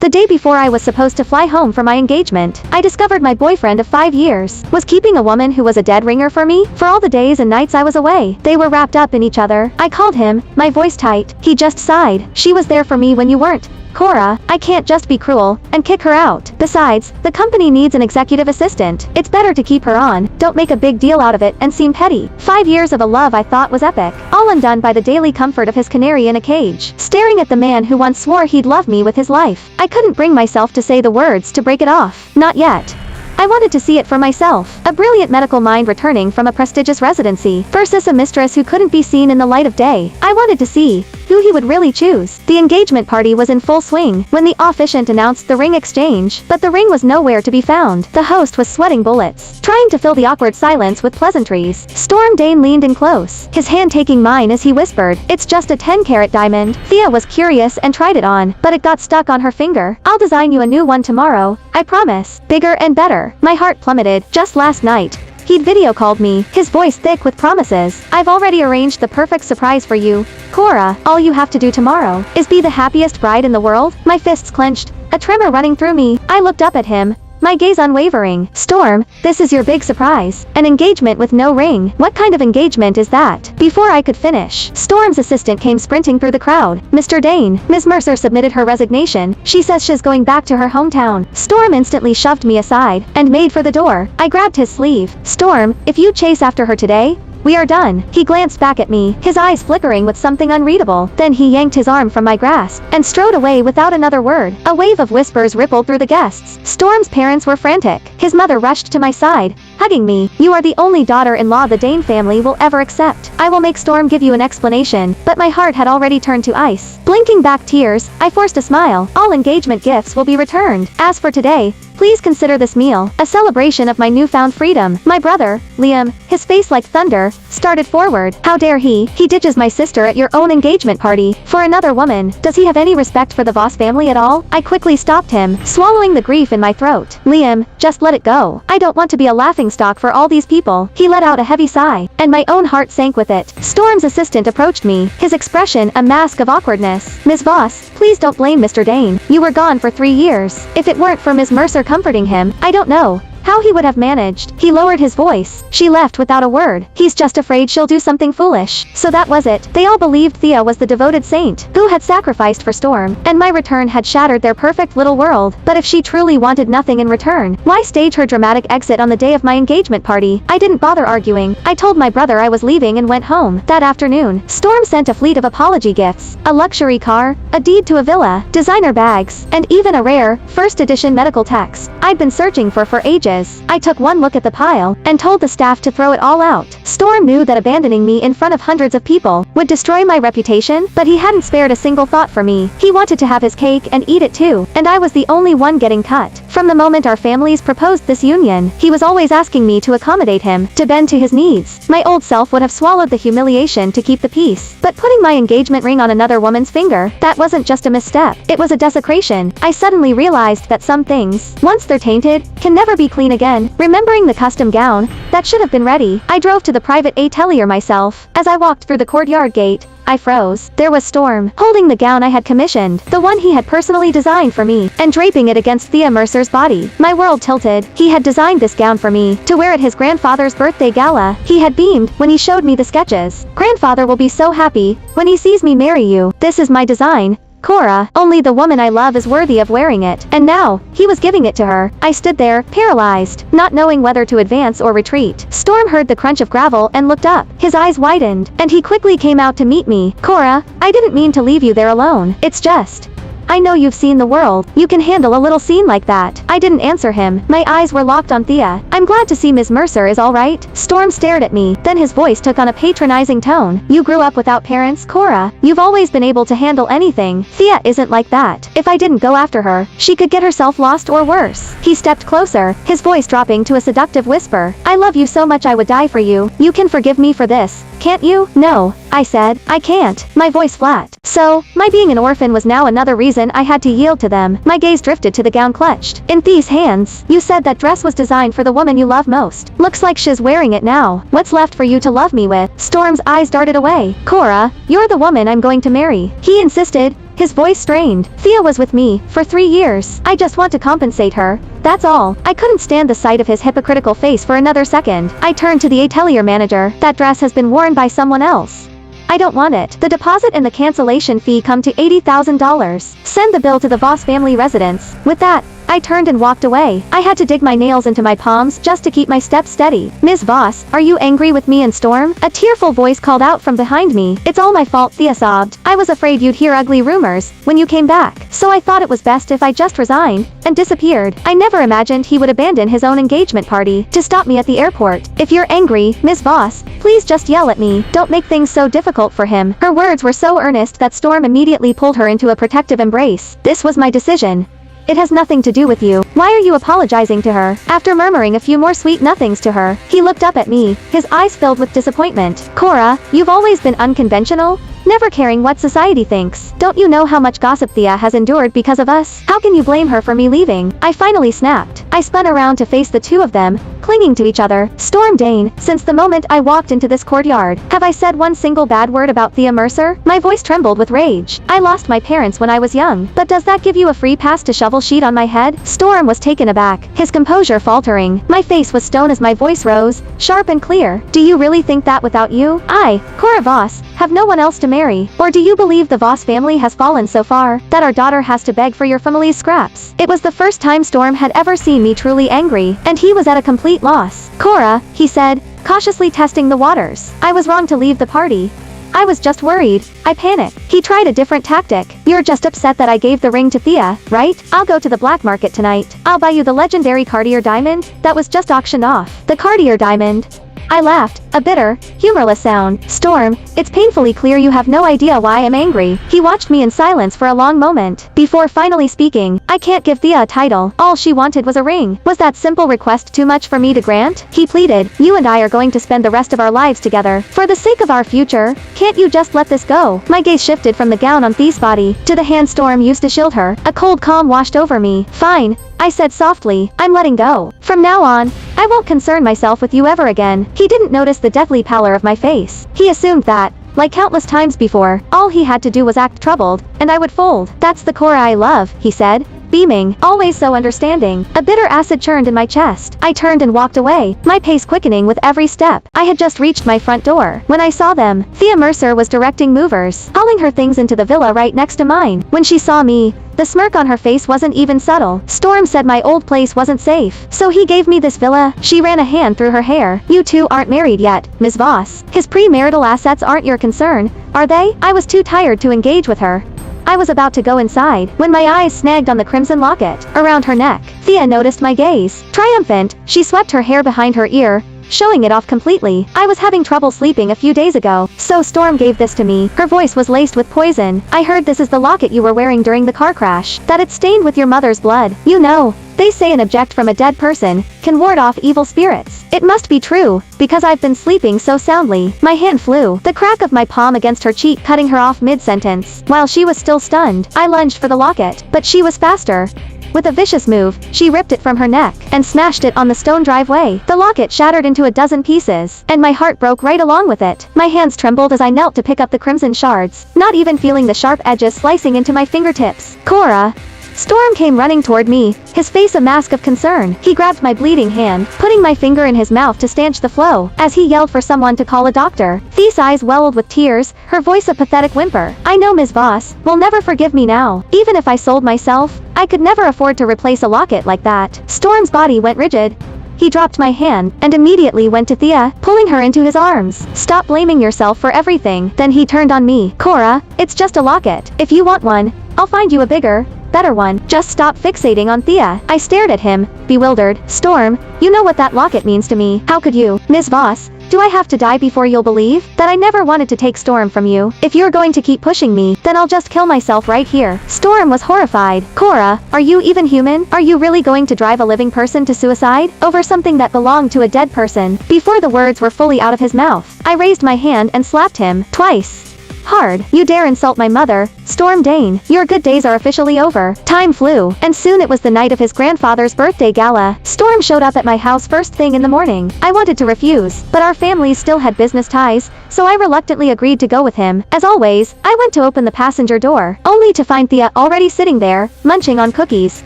The day before I was supposed to fly home for my engagement, I discovered my boyfriend of 5 years was keeping a woman who was a dead ringer for me. For all the days and nights I was away, they were wrapped up in each other. I called him, my voice tight. He just sighed. She was there for me when you weren't. Cora, I can't just be cruel and kick her out. Besides, the company needs an executive assistant. It's better to keep her on. Don't make a big deal out of it and seem petty. 5 years of a love I thought was epic, all undone by the daily comfort of his canary in a cage, staring at the man who once swore he'd love me with his life. I couldn't bring myself to say the words to break it off. Not yet. I wanted to see it for myself. A brilliant medical mind returning from a prestigious residency versus a mistress who couldn't be seen in the light of day. I wanted to see who he would really choose. The engagement party was in full swing when the officiant announced the ring exchange, but the ring was nowhere to be found. The host was sweating bullets, trying to fill the awkward silence with pleasantries. Storm Dane leaned in close, his hand taking mine as he whispered, "It's just a 10-carat diamond." Thea was curious and tried it on, but it got stuck on her finger. "I'll design you a new one tomorrow, I promise. Bigger and better." My heart plummeted. Just last night, he'd video called me, his voice thick with promises. "I've already arranged the perfect surprise for you, Cora. All you have to do tomorrow is be the happiest bride in the world." My fists clenched, a tremor running through me. I looked up at him, my gaze unwavering. "Storm, this is your big surprise. An engagement with no ring. What kind of engagement is that?" Before I could finish, Storm's assistant came sprinting through the crowd. "Mr. Dane, Ms. Mercer submitted her resignation. She says she's going back to her hometown." Storm instantly shoved me aside and made for the door. I grabbed his sleeve. "Storm, if you chase after her today, we are done." He glanced back at me, his eyes flickering with something unreadable. Then he yanked his arm from my grasp and strode away without another word. A wave of whispers rippled through the guests. Storm's parents were frantic. His mother rushed to my side, hugging me. "You are the only daughter-in-law the Dane family will ever accept. I will make Storm give you an explanation." But my heart had already turned to ice. Blinking back tears, I forced a smile. "All engagement gifts will be returned. As for today, please consider this meal a celebration of my newfound freedom." My brother, Liam, his face like thunder, started forward. "How dare he? He ditches my sister at your own engagement party for another woman. Does he have any respect for the Voss family at all?" I quickly stopped him, swallowing the grief in my throat. "Liam, just let it go. I don't want to be a laughingstock for all these people." He let out a heavy sigh, and my own heart sank with it. Storm's assistant approached me, his expression a mask of awkwardness. "Ms. Voss, please don't blame Mr. Dane. You were gone for 3 years. If it weren't for Ms. Mercer comforting him, I don't know how he would have managed." He lowered his voice. "She left without a word. He's just afraid she'll do something foolish." So that was it. They all believed Thea was the devoted saint who had sacrificed for Storm, and my return had shattered their perfect little world. But if she truly wanted nothing in return, why stage her dramatic exit on the day of my engagement party? I didn't bother arguing. I told my brother I was leaving and went home. That afternoon, Storm sent a fleet of apology gifts, a luxury car, a deed to a villa, designer bags, and even a rare, first edition medical text I'd been searching for ages. I took one look at the pile and told the staff to throw it all out. Storm knew that abandoning me in front of hundreds of people would destroy my reputation, but he hadn't spared a single thought for me. He wanted to have his cake and eat it too, and I was the only one getting cut. From the moment our families proposed this union, he was always asking me to accommodate him, to bend to his needs. My old self would have swallowed the humiliation to keep the peace, but putting my engagement ring on another woman's finger, that wasn't just a misstep, it was a desecration. I suddenly realized that some things, once they're tainted, can never be clean again. Remembering the custom gown that should have been ready, I drove to the private atelier myself. As I walked through the courtyard gate, I froze. There was Storm, holding the gown I had commissioned, the one he had personally designed for me, and draping it against Thea Mercer's body. My world tilted. He had designed this gown for me, to wear at his grandfather's birthday gala. He had beamed when he showed me the sketches. "Grandfather will be so happy when he sees me marry you. This is my design, Cora. Only the woman I love is worthy of wearing it." And now, he was giving it to her. I stood there, paralyzed, not knowing whether to advance or retreat. Storm heard the crunch of gravel and looked up. His eyes widened, and he quickly came out to meet me. "Cora, I didn't mean to leave you there alone. It's just, I know you've seen the world. You can handle a little scene like that." I didn't answer him. My eyes were locked on Thea. "I'm glad to see Ms. Mercer is all right." Storm stared at me, then his voice took on a patronizing tone. "You grew up without parents, Cora. You've always been able to handle anything. Thea isn't like that. If I didn't go after her, she could get herself lost or worse." He stepped closer, his voice dropping to a seductive whisper. "I love you so much I would die for you. You can forgive me for this, can't you?" "No," I said. "I can't." My voice flat. So, my being an orphan was now another reason I had to yield to them. My gaze drifted to the gown clutched in Thea's hands. "You said that dress was designed for the woman you love most. Looks like she's wearing it now. What's left for you to love me with?" Storm's eyes darted away. "Cora, you're the woman I'm going to marry," he insisted, His voice strained. Thea was with me for 3 years. I just want to compensate her. That's all. I couldn't stand the sight of his hypocritical face for another second. I turned to the atelier manager. That dress has been worn by someone else. I don't want it. The deposit and the cancellation fee come to $80,000. Send the bill to the Voss family residence. With that, I turned and walked away. I had to dig my nails into my palms just to keep my steps steady. Ms. Voss, are you angry with me and Storm? A tearful voice called out from behind me. It's all my fault, Thea sobbed. I was afraid you'd hear ugly rumors when you came back, so I thought it was best if I just resigned and disappeared. I never imagined he would abandon his own engagement party to stop me at the airport. If you're angry, Ms. Voss, please just yell at me. Don't make things so difficult for him. Her words were so earnest that Storm immediately pulled her into a protective embrace. This was my decision. It has nothing to do with you. Why are you apologizing to her? After murmuring a few more sweet nothings to her, he looked up at me, his eyes filled with disappointment. Cora, you've always been unconventional, never caring what society thinks. Don't you know how much gossip Thea has endured because of us? How can you blame her for me leaving? I finally snapped. I spun around to face the two of them, clinging to each other. Storm Dane, since the moment I walked into this courtyard, have I said one single bad word about Thea Mercer? My voice trembled with rage. I lost my parents when I was young, but does that give you a free pass to shovel sheet on my head? Storm was taken aback, his composure faltering. My face was stone as my voice rose, sharp and clear. Do you really think that without you, I, Cora Voss, have no one else to marry? Or do you believe the Voss family has fallen so far that our daughter has to beg for your family's scraps? It was the first time Storm had ever seen me truly angry, and he was at a complete loss. Cora, he said, cautiously testing the waters. I was wrong to leave the party. I was just worried. I panicked. He tried a different tactic. You're just upset that I gave the ring to Thea, right? I'll go to the black market tonight. I'll buy you the legendary Cartier diamond that was just auctioned off. The Cartier diamond. I laughed, a bitter, humorless sound. Storm, it's painfully clear you have no idea why I'm angry. He watched me in silence for a long moment, before finally speaking. I can't give Thea a title. All she wanted was a ring. Was that simple request too much for me to grant? He pleaded, you and I are going to spend the rest of our lives together. For the sake of our future, can't you just let this go? My gaze shifted from the gown on Thea's body, to the hand Storm used to shield her. A cold calm washed over me. Fine, I said softly, I'm letting go. From now on, I won't concern myself with you ever again. He didn't notice the deathly pallor of my face. He assumed that, like countless times before, all he had to do was act troubled, and I would fold. That's the Cora I love, he said, beaming, always so understanding. A bitter acid churned in my chest. I turned and walked away, my pace quickening with every step. I had just reached my front door when I saw them. Thea Mercer was directing movers, hauling her things into the villa right next to mine. When she saw me, the smirk on her face wasn't even subtle. Storm said my old place wasn't safe, so he gave me this villa. She ran a hand through her hair. You two aren't married yet, Ms. Voss. His premarital assets aren't your concern, are they? I was too tired to engage with her. I was about to go inside, when my eyes snagged on the crimson locket around her neck. Thea noticed my gaze. Triumphant, she swept her hair behind her ear, showing it off completely. I was having trouble sleeping a few days ago, so Storm gave this to me. Her voice was laced with poison. I heard this is the locket you were wearing during the car crash, that it's stained with your mother's blood. You know, they say an object from a dead person can ward off evil spirits. It must be true, because I've been sleeping so soundly. My hand flew, the crack of my palm against her cheek cutting her off mid-sentence. While she was still stunned, I lunged for the locket, but she was faster. With a vicious move, she ripped it from her neck and smashed it on the stone driveway. The locket shattered into a dozen pieces, and my heart broke right along with it. My hands trembled as I knelt to pick up the crimson shards, not even feeling the sharp edges slicing into my fingertips. Cora. Storm came running toward me, his face a mask of concern. He grabbed my bleeding hand, putting my finger in his mouth to stanch the flow, as he yelled for someone to call a doctor. Thea's eyes welled with tears, her voice a pathetic whimper. I know Ms. Voss will never forgive me now. Even if I sold myself, I could never afford to replace a locket like that. Storm's body went rigid. He dropped my hand, and immediately went to Thea, pulling her into his arms. Stop blaming yourself for everything. Then he turned on me. Cora, it's just a locket. If you want one, I'll find you a bigger, better one. Just stop fixating on Thea. I stared at him, bewildered. Storm, you know what that locket means to me. How could you? Ms. Voss, do I have to die before you'll believe that I never wanted to take Storm from you? If you're going to keep pushing me, then I'll just kill myself right here. Storm was horrified. Cora, are you even human? Are you really going to drive a living person to suicide over something that belonged to a dead person? Before the words were fully out of his mouth, I raised my hand and slapped him twice. Hard. You dare insult my mother, Storm Dane. Your good days are officially over. Time flew, and soon it was the night of his grandfather's birthday gala. Storm showed up at my house first thing in the morning. I wanted to refuse, but our families still had business ties, so I reluctantly agreed to go with him. As always, I went to open the passenger door, only to find Thea already sitting there, munching on cookies.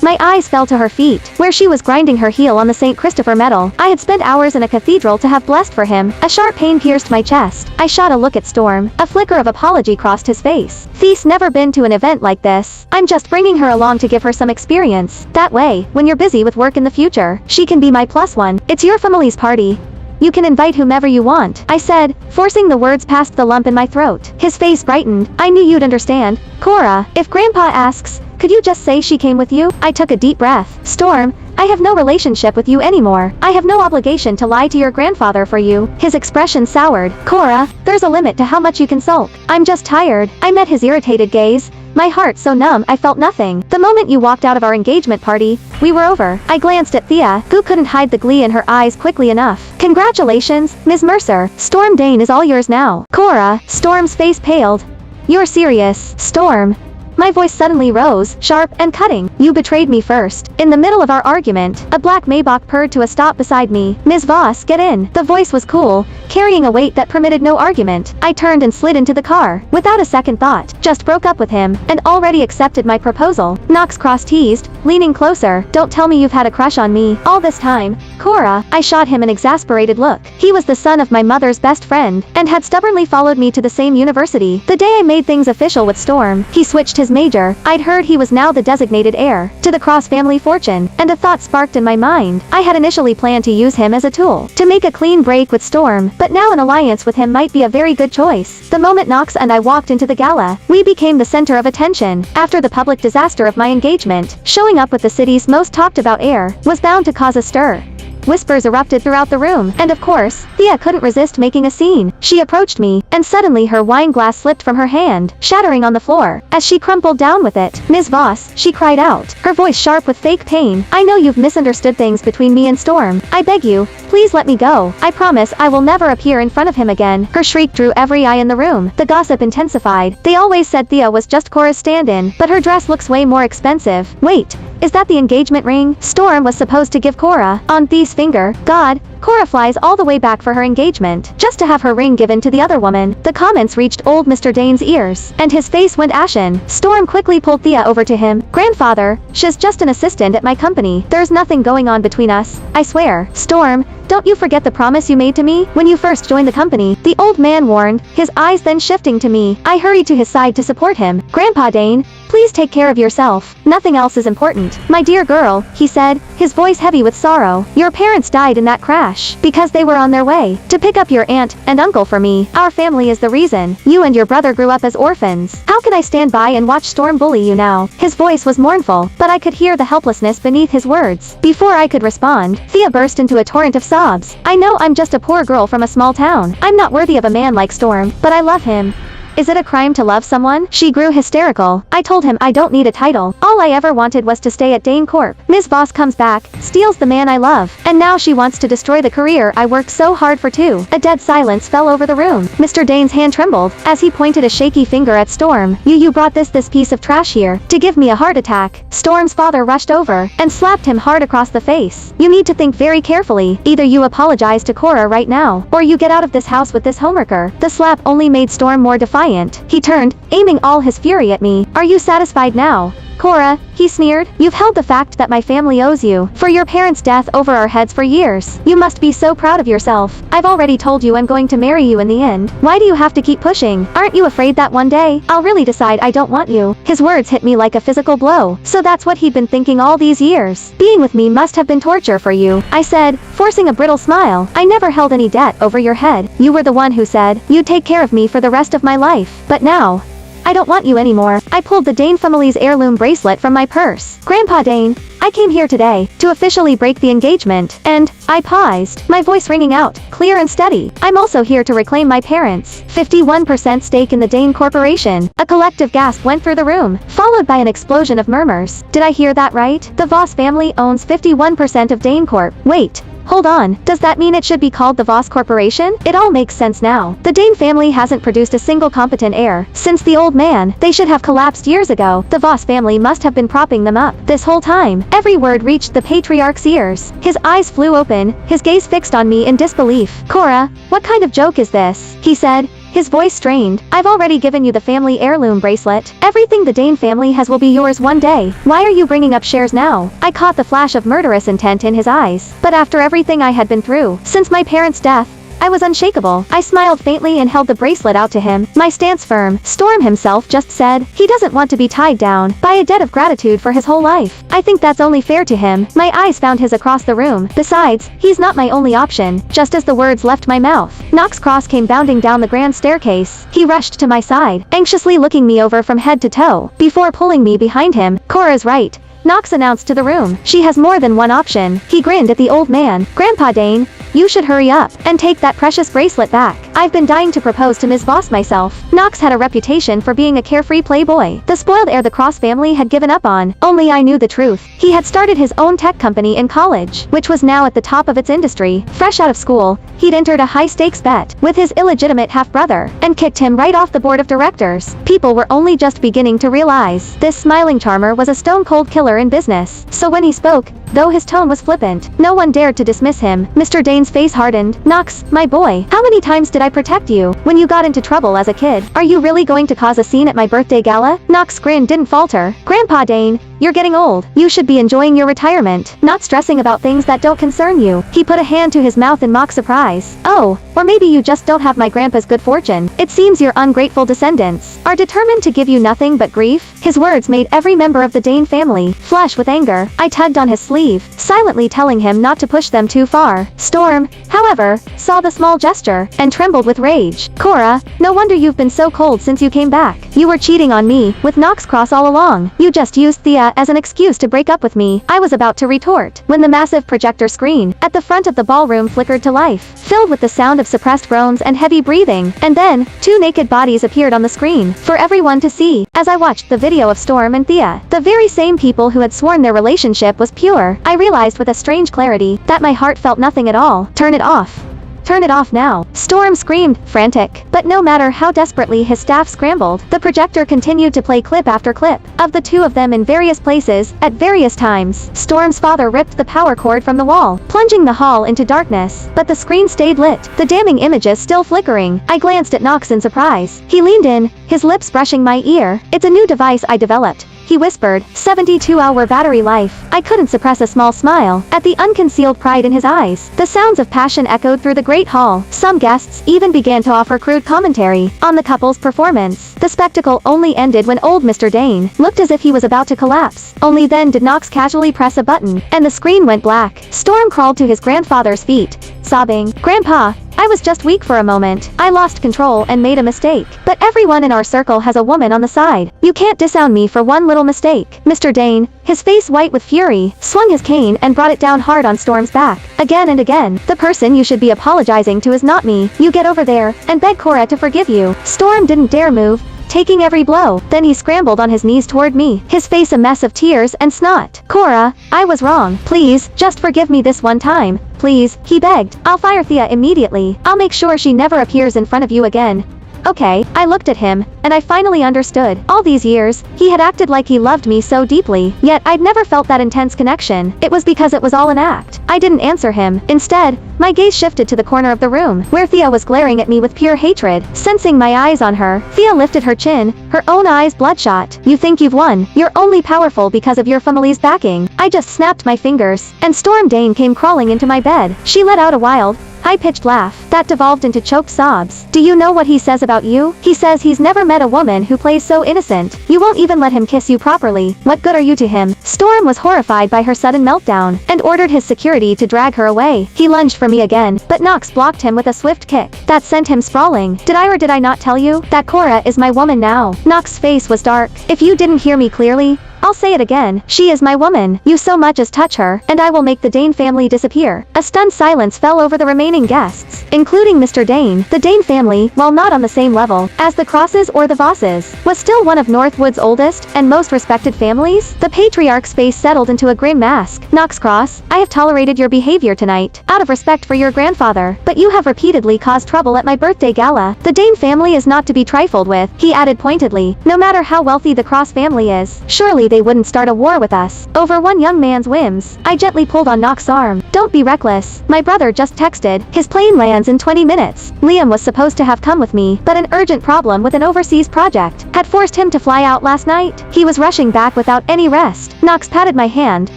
My eyes fell to her feet, where she was grinding her heel on the St. Christopher medal I had spent hours in a cathedral to have blessed for him. A sharp pain pierced my chest. I shot a look at Storm. A flicker of apology crossed his face. Thea's never been to an event like this. I'm just bringing her along to give her some experience. That way, when you're busy with work in the future, she can be my +1. It's your family's party. You can invite whomever you want, I said, forcing the words past the lump in my throat. His face brightened. I knew you'd understand. Cora, if Grandpa asks, could you just say she came with you? I took a deep breath. Storm, I have no relationship with you anymore. I have no obligation to lie to your grandfather for you. His expression soured. Cora, there's a limit to how much you can sulk. I'm just tired. I met his irritated gaze. My heart so numb I felt nothing. The moment you walked out of our engagement party, we were over. I glanced at Thea, who couldn't hide the glee in her eyes quickly enough. Congratulations, Ms. Mercer. Storm Dane is all yours now. Cora, Storm's face paled. You're serious, Storm. My voice suddenly rose, sharp and cutting. You betrayed me first. In the middle of our argument, a black Maybach purred to a stop beside me. Ms. Voss, get in. The voice was cool, carrying a weight that permitted no argument. I turned and slid into the car, without a second thought. Just broke up with him, and already accepted my proposal. Knox cross-teased, leaning closer. Don't tell me you've had a crush on me all this time, Cora. I shot him an exasperated look. He was the son of my mother's best friend, and had stubbornly followed me to the same university. The day I made things official with Storm, he switched his major. I'd heard he was now the designated heir to the Cross family fortune, and a thought sparked in my mind. I had initially planned to use him as a tool to make a clean break with Storm, but now an alliance with him might be a very good choice. The moment Knox and I walked into the gala, we became the center of attention. After the public disaster of my engagement, showing up with the city's most talked about heir was bound to cause a stir. Whispers erupted throughout the room, and of course, Thea couldn't resist making a scene. She approached me, and suddenly her wine glass slipped from her hand, shattering on the floor. As she crumpled down with it, Ms. Voss, she cried out, her voice sharp with fake pain. I know you've misunderstood things between me and Storm. I beg you, please let me go. I promise I will never appear in front of him again. Her shriek drew every eye in the room. The gossip intensified. They always said Thea was just Cora's stand-in, but her dress looks way more expensive. Wait, is that the engagement ring Storm was supposed to give Cora on Thea's finger? God, Cora flies all the way back for her engagement, just to have her ring given to the other woman. The comments reached old Mr. Dane's ears, and his face went ashen. Storm quickly pulled Thea over to him. Grandfather, she's just an assistant at my company. There's nothing going on between us. I swear. Storm, don't you forget the promise you made to me when you first joined the company, the old man warned, his eyes then shifting to me. I hurried to his side to support him. Grandpa Dane, please take care of yourself. Nothing else is important. My dear girl, he said, his voice heavy with sorrow. Your parents died in that crash because they were on their way to pick up your aunt and uncle for me. Our family is the reason you and your brother grew up as orphans. How can I stand by and watch Storm bully you now? His voice was mournful, but I could hear the helplessness beneath his words. Before I could respond, Thea burst into a torrent of sobs. I know I'm just a poor girl from a small town. I'm not worthy of a man like Storm, but I love him. Is it a crime to love someone? She grew hysterical. I told him I don't need a title. All I ever wanted was to stay at Dane Corp. Ms. Voss comes back, steals the man I love, and now she wants to destroy the career I worked so hard for too. A dead silence fell over the room. Mr. Dane's hand trembled as he pointed a shaky finger at Storm. You brought this piece of trash here to give me a heart attack. Storm's father rushed over and slapped him hard across the face. You need to think very carefully. Either you apologize to Cora right now, or you get out of this house with this homeworker. The slap only made Storm more defiant. He turned, aiming all his fury at me. Are you satisfied now, Cora? He sneered. You've held the fact that my family owes you for your parents' death over our heads for years. You must be so proud of yourself. I've already told you I'm going to marry you in the end. Why do you have to keep pushing? Aren't you afraid that one day I'll really decide I don't want you? His words hit me like a physical blow. So that's what he'd been thinking all these years. Being with me must have been torture for you, I said, forcing a brittle smile. I never held any debt over your head. You were the one who said you'd take care of me for the rest of my life. But now, I don't want you anymore. I pulled the Dane family's heirloom bracelet from my purse. Grandpa Dane, I came here today to officially break the engagement, and I paused, my voice ringing out, clear and steady. I'm also here to reclaim my parents' 51% stake in the Dane Corporation. A collective gasp went through the room, followed by an explosion of murmurs. Did I hear that right? The Voss family owns 51% of Dane Corp. Wait, Hold on, does that mean it should be called the Voss Corporation? It all makes sense now. The Dane family hasn't produced a single competent heir. Since the old man, they should have collapsed years ago. The Voss family must have been propping them up. This whole time, every word reached the patriarch's ears. His eyes flew open, his gaze fixed on me in disbelief. Cora, what kind of joke is this? He said, his voice strained. I've already given you the family heirloom bracelet. Everything the Dane family has will be yours one day. Why are you bringing up shares now? I caught the flash of murderous intent in his eyes. But after everything I had been through, since my parents' death, I was unshakable. I smiled faintly and held the bracelet out to him, my stance firm. Storm himself just said, he doesn't want to be tied down by a debt of gratitude for his whole life. I think that's only fair to him. My eyes found his across the room. Besides, he's not my only option. Just as the words left my mouth, Knox Cross came bounding down the grand staircase. He rushed to my side, anxiously looking me over from head to toe, before pulling me behind him. Cora's right, Knox announced to the room. She has more than one option. He grinned at the old man. Grandpa Dane, you should hurry up and take that precious bracelet back. I've been dying to propose to Ms. Voss myself. Knox had a reputation for being a carefree playboy, the spoiled heir the Cross family had given up on. Only I knew the truth. He had started his own tech company in college, which was now at the top of its industry. Fresh out of school, he'd entered a high-stakes bet with his illegitimate half-brother and kicked him right off the board of directors. People were only just beginning to realize this smiling charmer was a stone-cold killer in business. So when he spoke, though his tone was flippant, no one dared to dismiss him. Mr. Dane's face hardened. Knox, my boy, how many times did I protect you when you got into trouble as a kid? Are you really going to cause a scene at my birthday gala? Knox's grin didn't falter. Grandpa Dane, you're getting old. You should be enjoying your retirement, not stressing about things that don't concern you. He put a hand to his mouth in mock surprise. Oh, or maybe you just don't have my grandpa's good fortune. It seems your ungrateful descendants are determined to give you nothing but grief. His words made every member of the Dane family flush with anger. I tugged on his sleeve, silently telling him not to push them too far. Storm, however, saw the small gesture and trembled with rage. Cora, no wonder you've been so cold since you came back. You were cheating on me with Knox Cross all along. You just used Thea as an excuse to break up with me. I was about to retort when the massive projector screen at the front of the ballroom flickered to life, filled with the sound of suppressed groans and heavy breathing. And then, two naked bodies appeared on the screen for everyone to see. As I watched the video of Storm and Thea, the very same people who had sworn their relationship was pure, I realized with a strange clarity that my heart felt nothing at all. Turn it off. Turn it off now. Storm screamed, frantic. But no matter how desperately his staff scrambled, the projector continued to play clip after clip of the two of them in various places, at various times. Storm's father ripped the power cord from the wall, plunging the hall into darkness. But the screen stayed lit, the damning images still flickering. I glanced at Knox in surprise. He leaned in, his lips brushing my ear. It's a new device I developed, he whispered. 72-hour battery life. I couldn't suppress a small smile at the unconcealed pride in his eyes. The sounds of passion echoed through the great hall. Some guests even began to offer crude commentary on the couple's performance. The spectacle only ended when old Mr. Dane looked as if he was about to collapse. Only then did Knox casually press a button, and the screen went black. Storm crawled to his grandfather's feet, sobbing, Grandpa, I was just weak for a moment. I lost control and made a mistake. But everyone in our circle has a woman on the side. You can't disown me for one little mistake. Mr. Dane, his face white with fury, swung his cane and brought it down hard on Storm's back. Again and again, the person you should be apologizing to is not me. You get over there and beg Cora to forgive you. Storm didn't dare move, taking every blow. Then he scrambled on his knees toward me, his face a mess of tears and snot. Cora, I was wrong. Please, just forgive me this one time. Please, he begged. I'll fire Thea immediately. I'll make sure she never appears in front of you again. Okay, I looked at him, and I finally understood. All these years, he had acted like he loved me so deeply, yet I'd never felt that intense connection. It was because it was all an act. I didn't answer him. Instead, my gaze shifted to the corner of the room, where Thea was glaring at me with pure hatred. Sensing my eyes on her, Thea lifted her chin, her own eyes bloodshot. You think you've won? You're only powerful because of your family's backing. I just snapped my fingers, and Storm Dane came crawling into my bed. She let out a wild, high-pitched laugh that devolved into choked sobs. Do you know what he says about you? He says he's never met a woman who plays so innocent. You won't even let him kiss you properly. What good are you to him? Storm was horrified by her sudden meltdown and ordered his security to drag her away. He lunged for me again, but Knox blocked him with a swift kick that sent him sprawling. Did I or did I not tell you that Cora is my woman now? Knox's face was dark. If you didn't hear me clearly, I'll say it again, she is my woman. You so much as touch her, and I will make the Dane family disappear. A stunned silence fell over the remaining guests, including Mr. Dane. The Dane family, while not on the same level as the Crosses or the Vosses, was still one of Northwood's oldest and most respected families. The patriarch's face settled into a grim mask. Knox Cross, I have tolerated your behavior tonight, out of respect for your grandfather, but you have repeatedly caused trouble at my birthday gala. The Dane family is not to be trifled with, he added pointedly. No matter how wealthy the Cross family is, surely they wouldn't start a war with us over one young man's whims. I gently pulled on Knox's arm. Don't be reckless. My brother just texted. His plane lands in 20 minutes. Liam was supposed to have come with me, but an urgent problem with an overseas project had forced him to fly out last night. He was rushing back without any rest. Knox patted my hand.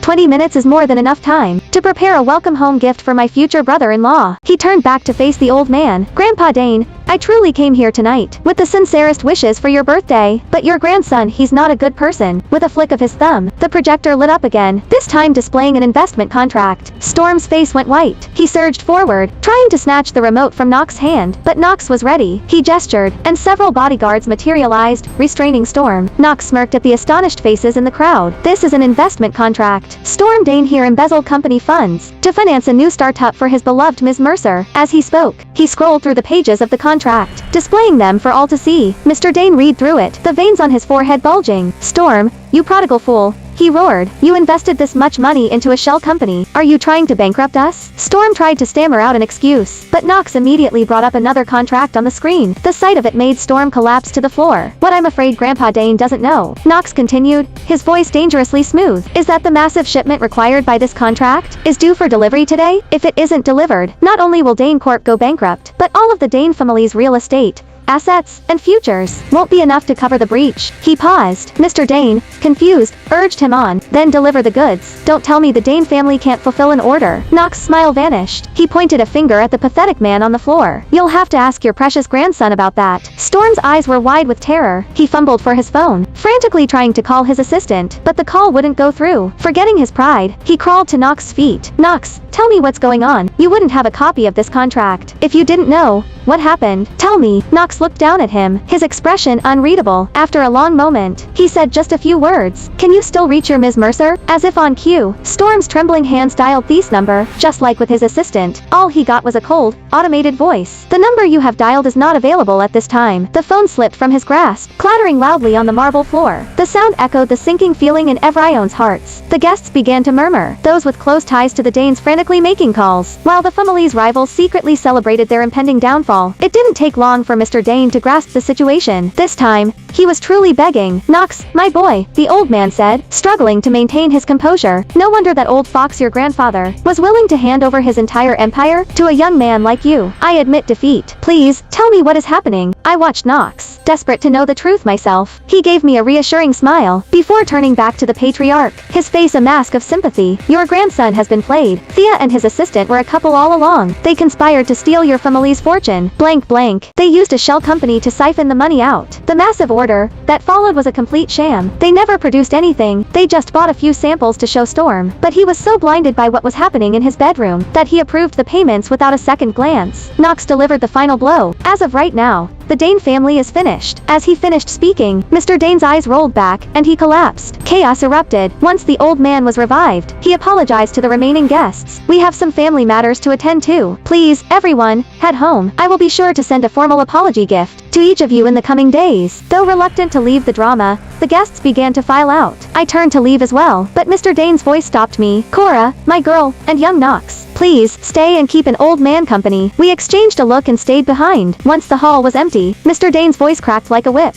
20 minutes is more than enough time to prepare a welcome home gift for my future brother-in-law. He turned back to face the old man. Grandpa Dane, I truly came here tonight with the sincerest wishes for your birthday, but your grandson, he's not a good person. With a flick of his thumb, the projector lit up again, this time displaying an investment contract. Storm's face went white. He surged forward, trying to snatch the remote from Knox's hand, but Knox was ready. He gestured, and several bodyguards materialized, restraining Storm. Knox smirked at the astonished faces in the crowd. This is an investment contract. Storm Dane here embezzled company funds to finance a new startup for his beloved Ms. Mercer. As he spoke, he scrolled through the pages of the contract, displaying them for all to see. Mr. Dane read through it, the veins on his forehead bulging. Storm, you prodigal fool, he roared. You invested this much money into a shell company. Are you trying to bankrupt us? Storm tried to stammer out an excuse, but Knox immediately brought up another contract on the screen. The sight of it made Storm collapse to the floor. What I'm afraid Grandpa Dane doesn't know, Knox continued, his voice dangerously smooth, is that the massive shipment required by this contract is due for delivery today. If it isn't delivered, not only will Dane Corp go bankrupt, but all of the Dane family's real estate, assets, and futures won't be enough to cover the breach. He paused. Mr. Dane, confused, urged him on. Then deliver the goods. Don't tell me the Dane family can't fulfill an order. Knox's smile vanished. He pointed a finger at the pathetic man on the floor. You'll have to ask your precious grandson about that. Storm's eyes were wide with terror. He fumbled for his phone, frantically trying to call his assistant, but the call wouldn't go through. Forgetting his pride, he crawled to Knox's feet. Knox, tell me what's going on. You wouldn't have a copy of this contract if you didn't know what happened. Tell me. Knox looked down at him, his expression unreadable. After a long moment, he said just a few words. Can you still reach your Ms. Mercer? As if on cue, Storm's trembling hands dialed this number. Just like with his assistant, all he got was a cold, automated voice. The number you have dialed is not available at this time. The phone slipped from his grasp, clattering loudly on the marble floor. The sound echoed the sinking feeling in everyone's hearts. The guests began to murmur, those with close ties to the Danes frantically making calls, while the family's rivals secretly celebrated their impending downfall. It didn't take long for Mr. Dane to grasp the situation. This time, he was truly begging. Knox, my boy, the old man said, struggling to maintain his composure. No wonder that old fox, your grandfather, was willing to hand over his entire empire to a young man like you. I admit defeat. Please, tell me what is happening. I watched Knox, desperate to know the truth myself. He gave me a reassuring smile, before turning back to the patriarch, his face a mask of sympathy. Your grandson has been played. Thea and his assistant were a couple all along. They conspired to steal your family's fortune. Blank blank. They used a shell company to siphon the money out. The massive order that followed was a complete sham. They never produced anything. They just bought a few samples to show Storm. But he was so blinded by what was happening in his bedroom that he approved the payments without a second glance. Knox delivered the final blow. As of right now, the Dane family is finished. As he finished speaking, Mr. Dane's eyes rolled back, and he collapsed. Chaos erupted. Once the old man was revived, he apologized to the remaining guests. We have some family matters to attend to. Please, everyone, head home. I will be sure to send a formal apology gift to each of you in the coming days. Though reluctant to leave the drama, the guests began to file out. I turned to leave as well, but Mr. Dane's voice stopped me. Cora, my girl, and young Knox, please, stay and keep an old man company. We exchanged a look and stayed behind. Once the hall was empty, Mr. Dane's voice cracked like a whip.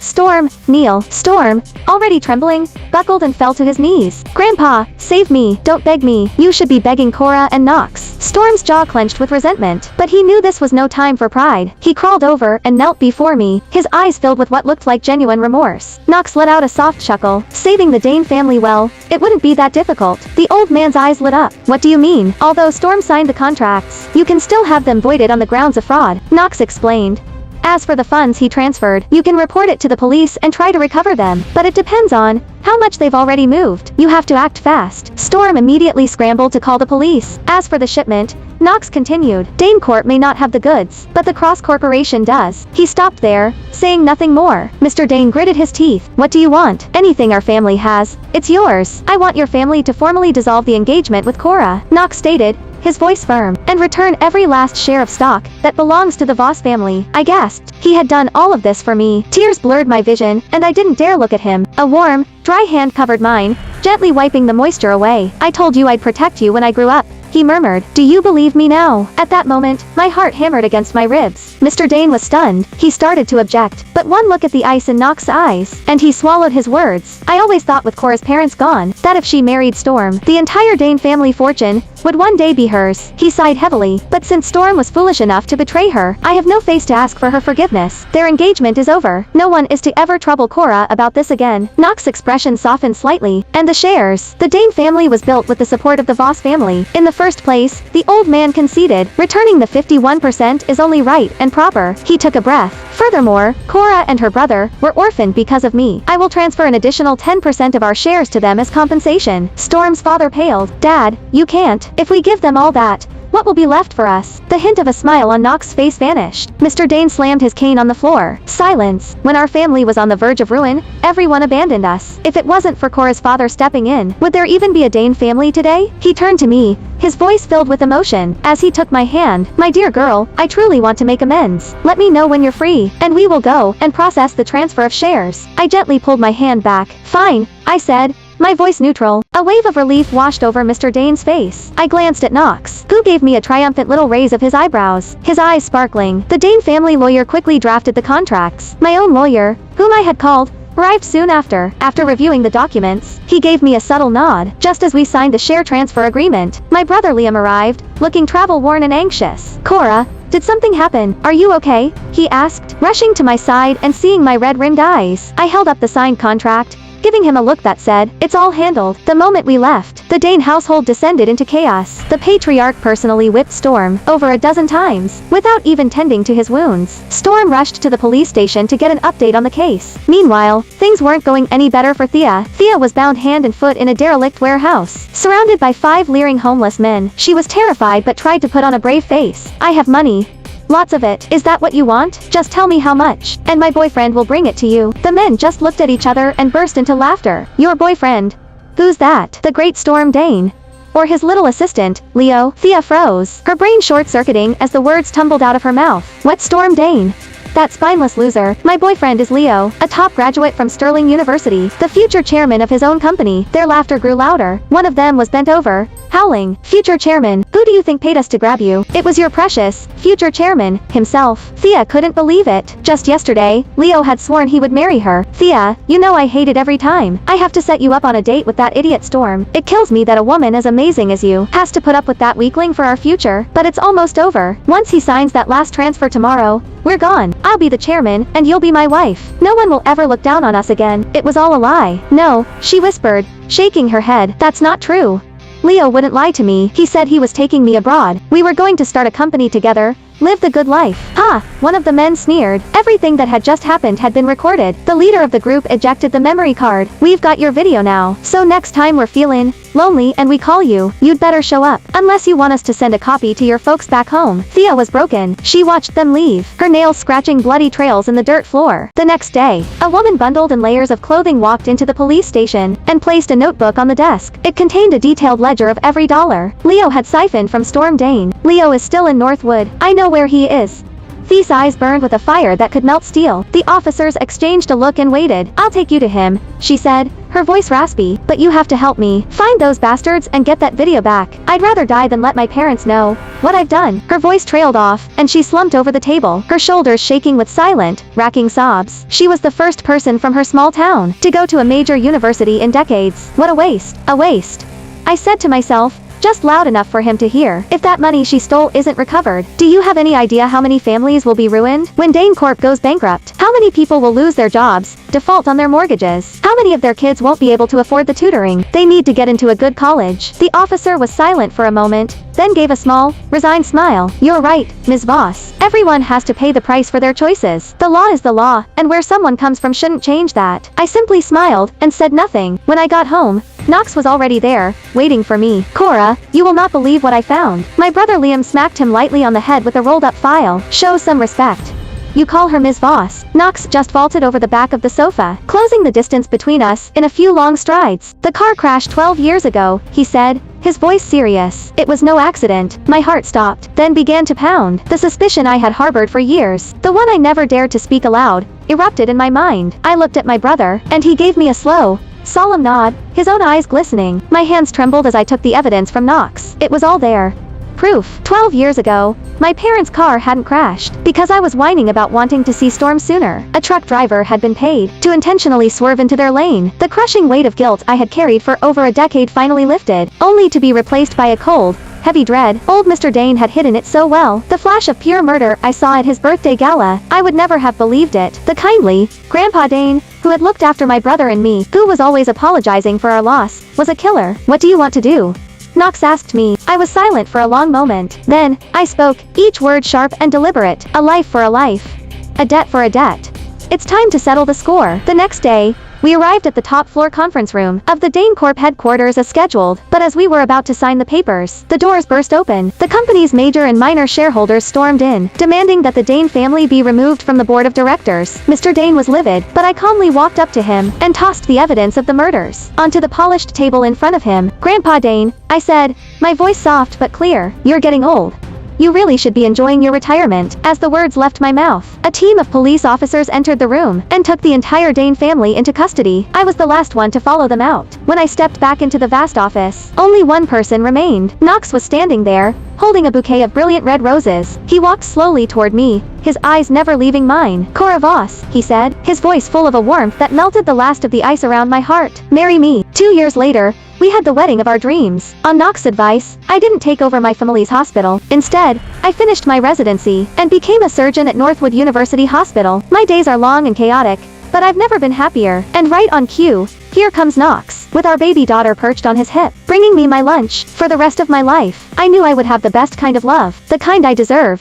Storm, Neil, Storm, already trembling, buckled and fell to his knees. Grandpa, save me, don't beg me. You should be begging Cora and Knox. Storm's jaw clenched with resentment, but he knew this was no time for pride. He crawled over and knelt before me, his eyes filled with what looked like genuine remorse. Knox let out a soft chuckle. Saving the Dane family, well, it wouldn't be that difficult. The old man's eyes lit up. What do you mean? Although Storm signed the contracts, you can still have them voided on the grounds of fraud, Knox explained. As for the funds he transferred, you can report it to the police and try to recover them, but it depends on how much they've already moved. You have to act fast. Storm immediately scrambled to call the police. As for the shipment, Knox continued. Dane Corp may not have the goods, but the Cross Corporation does. He stopped there, saying nothing more. Mr. Dane gritted his teeth. What do you want? Anything our family has. It's yours. I want your family to formally dissolve the engagement with Cora, Knox stated, his voice firm, and return every last share of stock that belongs to the Voss family. I gasped. He had done all of this for me. Tears blurred my vision, and I didn't dare look at him. A warm, dry hand covered mine, gently wiping the moisture away. I told you I'd protect you when I grew up, he murmured. Do you believe me now? At that moment, my heart hammered against my ribs. Mr. Dane was stunned. He started to object, but one look at the ice in Knox's eyes, and he swallowed his words. I always thought with Cora's parents gone, that if she married Storm, the entire Dane family fortune would one day be hers. He sighed heavily, but since Storm was foolish enough to betray her, I have no face to ask for her forgiveness. Their engagement is over. No one is to ever trouble Cora about this again. Knox's expression softened slightly. And the shares. The Dane family was built with the support of the Voss family. In the first place, the old man conceded. Returning the 51% is only right and proper. He took a breath. Furthermore, Cora and her brother were orphaned because of me. I will transfer an additional 10% of our shares to them as compensation. Storm's father paled. Dad, you can't. If we give them all that, what will be left for us? The hint of a smile on Knox's face vanished. Mr. Dane slammed his cane on the floor. Silence. When our family was on the verge of ruin, everyone abandoned us. If it wasn't for Cora's father stepping in, would there even be a Dane family today? He turned to me, his voice filled with emotion, as he took my hand. My dear girl, I truly want to make amends. Let me know when you're free, and we will go and process the transfer of shares. I gently pulled my hand back. Fine, I said, my voice neutral. A wave of relief washed over Mr. Dane's face. I glanced at Knox, who gave me a triumphant little raise of his eyebrows, his eyes sparkling. The Dane family lawyer quickly drafted the contracts. My own lawyer, whom I had called, arrived soon after. After reviewing the documents, he gave me a subtle nod, just as we signed the share transfer agreement. My brother Liam arrived, looking travel-worn and anxious. Cora, did something happen? Are you okay? He asked, rushing to my side and seeing my red-rimmed eyes. I held up the signed contract, giving him a look that said, it's all handled. The moment we left, the Dane household descended into chaos. The patriarch personally whipped Storm over a dozen times, without even tending to his wounds. Storm rushed to the police station to get an update on the case. Meanwhile, things weren't going any better for Thea. Thea was bound hand and foot in a derelict warehouse, surrounded by 5 leering homeless men. She was terrified but tried to put on a brave face. I have money. Lots of it. Is that what you want? Just tell me how much, and my boyfriend will bring it to you. The men just looked at each other and burst into laughter. Your boyfriend? Who's that? The great Storm Dane? Or his little assistant, Leo? Thea froze, her brain short-circuiting as the words tumbled out of her mouth. What Storm Dane? That spineless loser. My boyfriend is Leo, a top graduate from Sterling University, the future chairman of his own company. Their laughter grew louder. One of them was bent over, howling. Future chairman, who do you think paid us to grab you? It was your precious future chairman himself. Thea couldn't believe it. Just yesterday, Leo had sworn he would marry her. Thea, you know I hate it every time I have to set you up on a date with that idiot Storm. It kills me that a woman as amazing as you has to put up with that weakling for our future. But it's almost over. Once he signs that last transfer tomorrow, we're gone. I'll be the chairman, and you'll be my wife. No one will ever look down on us again. It was all a lie. No, she whispered, shaking her head. That's not true. Leo wouldn't lie to me. He said he was taking me abroad. We were going to start a company together, live the good life. Ha! One of the men sneered. Everything that had just happened had been recorded. The leader of the group ejected the memory card. We've got your video now. So next time we're feeling lonely and we call you, you'd better show up. Unless you want us to send a copy to your folks back home. Thea was broken. She watched them leave, her nails scratching bloody trails in the dirt floor. The next day, a woman bundled in layers of clothing walked into the police station and placed a notebook on the desk. It contained a detailed ledger of every dollar Leo had siphoned from Storm Dane. Leo is still in Northwood. I know where he is. Thea's eyes burned with a fire that could melt steel. The officers exchanged a look and waited. I'll take you to him, she said, her voice raspy, but you have to help me find those bastards and get that video back. I'd rather die than let my parents know what I've done. Her voice trailed off, and she slumped over the table, her shoulders shaking with silent, racking sobs. She was the first person from her small town to go to a major university in decades. What a waste. A waste. I said to myself, just loud enough for him to hear. If that money she stole isn't recovered, do you have any idea how many families will be ruined? When Dane Corp goes bankrupt, how many people will lose their jobs, default on their mortgages? How many of their kids won't be able to afford the tutoring they need to get into a good college? The officer was silent for a moment, then gave a small, resigned smile. You're right, Ms. Voss. Everyone has to pay the price for their choices. The law is the law, and where someone comes from shouldn't change that. I simply smiled, and said nothing. When I got home, Knox was already there, waiting for me. Cora, you will not believe what I found. My brother Liam smacked him lightly on the head with a rolled-up file. Show some respect. You call her Ms. Voss. Knox just vaulted over the back of the sofa, closing the distance between us in a few long strides. The car crashed 12 years ago, he said, his voice serious. It was no accident. My heart stopped, then began to pound. The suspicion I had harbored for years, the one I never dared to speak aloud, erupted in my mind. I looked at my brother, and he gave me a slow, solemn nod, his own eyes glistening. My hands trembled as I took the evidence from Knox. It was all there. Proof. 12 years ago, my parents' car hadn't crashed because I was whining about wanting to see storm sooner. A truck driver had been paid to intentionally swerve into their lane. The crushing weight of guilt I had carried for over a decade finally lifted, only to be replaced by a cold, heavy dread. Old Mr. Dane had hidden it so well. The flash of pure murder I saw at his birthday gala, I would never have believed it. The kindly, Grandpa Dane, who had looked after my brother and me, who was always apologizing for our loss, was a killer. What do you want to do? Knox asked me. I was silent for a long moment. Then, I spoke, each word sharp and deliberate. A life for a life. A debt for a debt. It's time to settle the score. The next day, we arrived at the top floor conference room of the Dane Corp headquarters as scheduled, but as we were about to sign the papers, the doors burst open. The company's major and minor shareholders stormed in, demanding that the Dane family be removed from the board of directors. Mr. Dane was livid, but I calmly walked up to him and tossed the evidence of the murders onto the polished table in front of him. Grandpa Dane, I said, my voice soft but clear, you're getting old. You really should be enjoying your retirement. As the words left my mouth, a team of police officers entered the room and took the entire Dane family into custody. I was the last one to follow them out. When I stepped back into the vast office, only one person remained. Knox was standing there, holding a bouquet of brilliant red roses. He walked slowly toward me, his eyes never leaving mine. Cora Voss, he said, his voice full of a warmth that melted the last of the ice around my heart. Marry me. 2 years later, we had the wedding of our dreams. On Knox's advice, I didn't take over my family's hospital. Instead, I finished my residency and became a surgeon at Northwood University Hospital. My days are long and chaotic, but I've never been happier. And right on cue, here comes Knox, with our baby daughter perched on his hip, bringing me my lunch. For the rest of my life, I knew I would have the best kind of love, the kind I deserved.